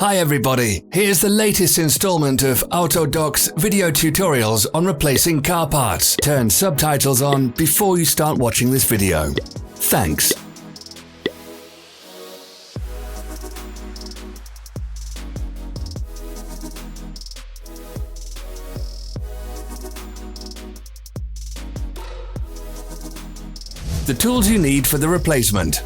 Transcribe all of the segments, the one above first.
Hi everybody, here's the latest installment of Autodoc's video tutorials on replacing car parts. Turn subtitles on before you start watching this video. Thanks. The tools you need for the replacement.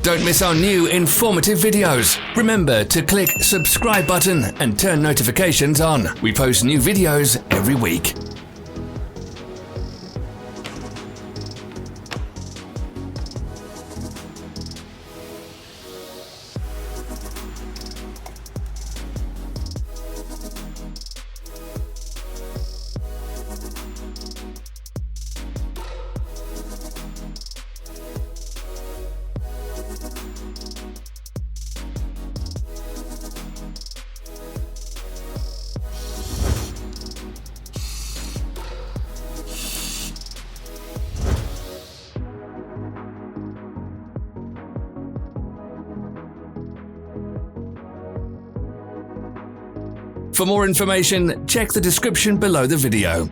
Don't miss our new informative videos. Remember to click subscribe button and turn notifications on. We post new videos every week. For more information, check the description below the video.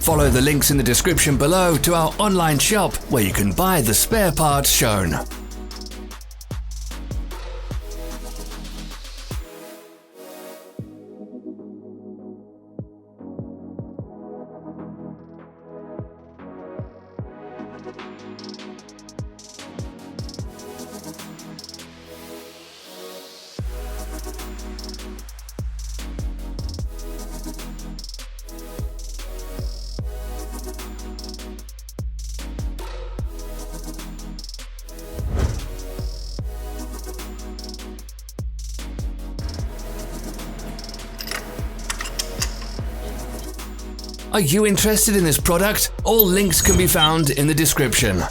Follow the links in the description below to our online shop where you can buy the spare parts shown. Are you interested in this product? All links can be found in the description.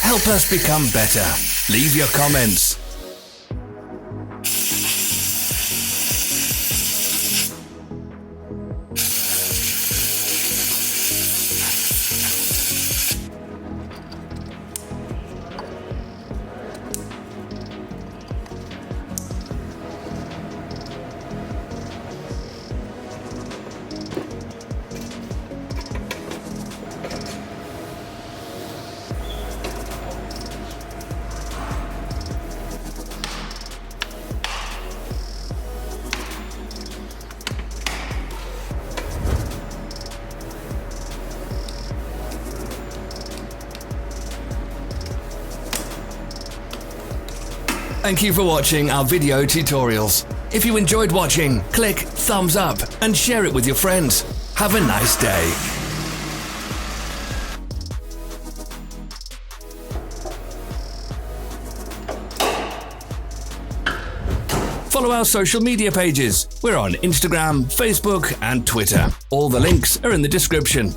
Help us become better. Leave your comments. Thank you for watching our video tutorials. If you enjoyed watching, click thumbs up and share it with your friends. Have a nice day. Follow our social media pages. We're on Instagram, Facebook, and Twitter. All the links are in the description.